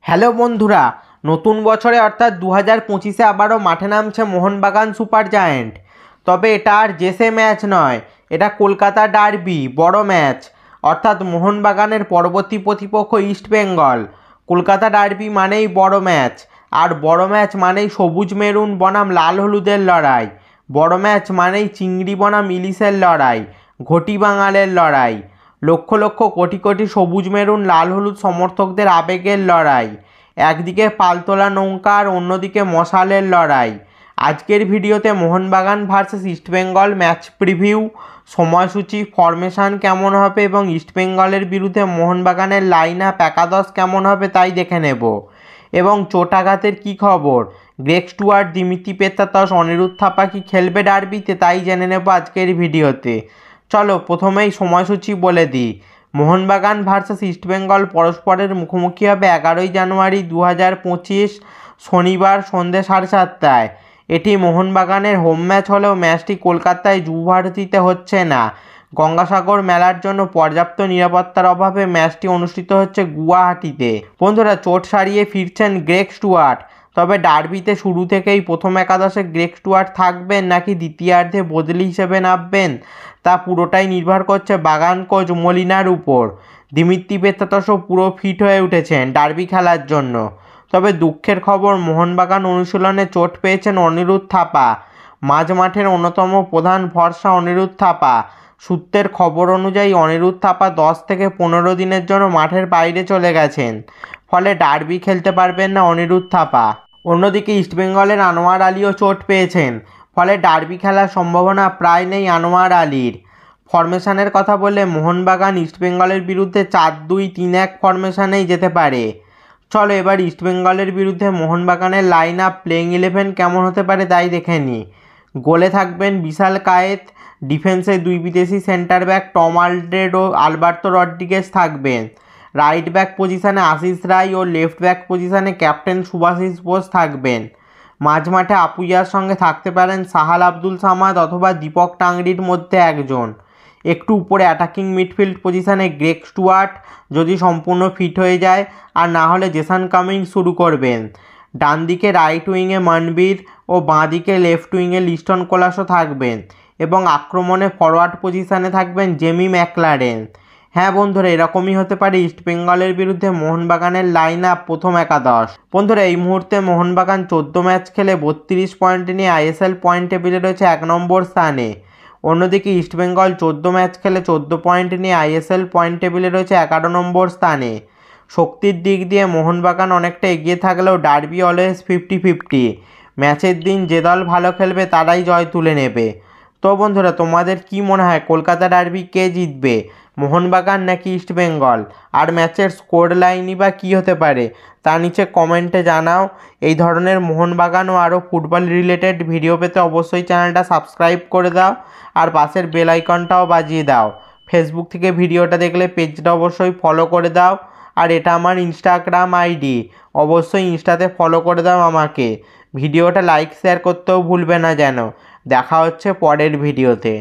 Hello বন্ধুরা, নতুন বছরে অর্থাৎ 2025-এ আবারও মাঠে নামছে মোহনবাগান সুপার জায়েন্ট। তবে এটা আর জেসে ম্যাচ নয়, এটা কলকাতা ডার্বি, বড় ম্যাচ। অর্থাৎ মোহনবাগানের পরবর্তী প্রতিপক্ষ ইস্টবেঙ্গল। কলকাতা ডার্বি মানেই বড় ম্যাচ, আর বড় ম্যাচ মানেই সবুজ মেরুন বনাম লাল হলুদের লড়াই। বড় ম্যাচ মানেই চিংড়ি বনাম ইলিশের লড়াই, ঘটি বাঙালের লড়াই, লক্ষ লক্ষ কোটি কোটি সবুজ মেরুন লাল হলুদ সমর্থকদের আবেগের লড়াই। একদিকে পালতোলা নৌকা আর অন্যদিকে মশালের লড়াই। আজকের ভিডিওতে Mohun Bagan versus East Bengal match preview, সময়সূচি, ফরমেশন কেমন হবে এবং ইস্টবেঙ্গলের বিরুদ্ধে মোহনবাগানের লাইন আপ একাদশ কেমন হবে তাই দেখে নেব। এবং চোটাঘাতের কী খবর, Greg Stewart, Dimitri Petratos, Anirudh Thapa কি খেলবে ডার্বিতে তাই জেনে নেব আজকের ভিডিওতে। চলো প্রথমেই সময়সূচি বলে দিই। মোহনবাগান ভার্সেস ইস্টবেঙ্গল পরস্পরের মুখোমুখি হবে 11ই জানুয়ারি 2025 শনিবার সন্ধ্যে 7:30টায়। এটি মোহনবাগানের হোম ম্যাচ হলেও ম্যাচটি কলকাতায় যুবভারতীতে হচ্ছে না। গঙ্গাসাগর মেলার জন্য পর্যাপ্ত নিরাপত্তার অভাবে ম্যাচটি অনুষ্ঠিত হচ্ছে গুয়াহাটিতে। বন্ধুরা, চোট সারিয়ে ফিরছেন গ্রেগ স্টুয়ার্ট। তবে ডার্বিতে শুরু থেকেই প্রথম একাদশে গ্রেগ স্টুয়ার্ট থাকবেন নাকি দ্বিতীয়ার্ধে বদলি হিসেবে নামবেন তা পুরোটাই নির্ভর করছে বাগান কোচ মলিনার উপর। দিমিত্রি পেত্রাতসও পুরো ফিট হয়ে উঠেছেন ডার্বি খেলার জন্য। তবে দুঃখের খবর, মোহনবাগান অনুশীলনে চোট পেয়েছেন অনিরুদ্ধ থাপা। মাঝ মাঠের অন্যতম প্রধান ভরসা অনিরুদ্ধ থাপা। সূত্রের খবর অনুযায়ী অনিরুদ্ধ থাপা 10 থেকে 15 দিনের জন্য মাঠের বাইরে চলে গেছেন, ফলে ডার্বি খেলতে পারবেন না অনিরুদ্ধ থাপা। অন্যদিকে ইস্টবেঙ্গলের আনোয়ার আলীও চোট পেয়েছেন, ফলে ডার্বি খেলার সম্ভাবনা প্রায় নেই আনোয়ার আলীর। ফরমেশনের কথা বললে মোহনবাগান ইস্টবেঙ্গলের বিরুদ্ধে 4-2-3-1 ফরমেশনেই যেতে পারে। চলো এবার ইস্টবেঙ্গলের বিরুদ্ধে মোহনবাগানের লাইন আপ, প্লেইং 11 কেমন হতে পারে তাই দেখে নিই। গোলে থাকবেন বিশাল কায়েত, ডিফেন্সে 2 বিদেশি সেন্টার ব্যাক টম আলড্রেড ও আলবার্তো রড্রিগেজ থাকবেন। রাইট ব্যাক পজিশানে আশিস রায় ও লেফট ব্যাক পজিশানে ক্যাপ্টেন সুভাশিস বোস থাকবেন। মাঝমাঠে আপুইয়ার সঙ্গে থাকতে পারেন সাহাল আব্দুল সামাদ অথবা দীপক টাংরির মধ্যে একজন। একটু উপরে অ্যাটাকিং মিডফিল্ড পজিশানে গ্রেগ স্টুয়ার্ট যদি সম্পূর্ণ ফিট হয়ে যায়, আর না হলে জেসন কামিন্স শুরু করবেন। ডান দিকে রাইট উইংয়ে মনবীর ও বাঁ দিকে লেফট উইংয়ে লিস্টন কোলাসও থাকবেন, এবং আক্রমণে ফরওয়ার্ড পজিশানে থাকবেন জেমি ম্যাকলারেন। হ্যাঁ বন্ধুরা, এরকমই হতে পারে ইস্টবেঙ্গলের বিরুদ্ধে মোহনবাগানের লাইন আপ, প্রথম একাদশ। বন্ধুরা, এই মুহূর্তে মোহনবাগান 14 ম্যাচ খেলে 32 পয়েন্ট নিয়ে আইএসএল পয়েন্ট টেবিলে রয়েছে 1 নম্বর স্থানে। অন্যদিকে ইস্টবেঙ্গল 14 ম্যাচ খেলে 14 পয়েন্ট নিয়ে আইএসএল পয়েন্ট টেবিলে রয়েছে 11 নম্বর স্থানে। শক্তির দিক দিয়ে মোহনবাগান অনেকটা এগিয়ে থাকলেও ডার্বি অলওয়েজ 50-50। ম্যাচের দিন যে দল ভালো খেলবে তারাই জয় তুলে নেবে। তো বন্ধুরা, তোমাদের কি মনে হয় কলকাতা ডার্বি কে জিতবে, মোহনবাগান নাকি ইস্টবেঙ্গল? আর ম্যাচের স্কোর লাইনই বা কী হতে পারে তা নিচে কমেন্টে জানাও। এই ধরনের মোহনবাগান ও আরও ফুটবল রিলেটেড ভিডিও পেতে অবশ্যই চ্যানেলটা সাবস্ক্রাইব করে দাও, আর পাশের বেল আইকনটাও বাজিয়ে দাও। ফেসবুক থেকে ভিডিওটা দেখলে পেজটা অবশ্যই ফলো করে দাও। আর এটা আমার ইনস্টাগ্রাম আইডি, অবশ্যই ইনস্টাতে ফলো করে দাও আমাকে। ভিডিওটা লাইক শেয়ার করতেও ভুলবে না যেন। দেখা হচ্ছে পরের ভিডিওতে।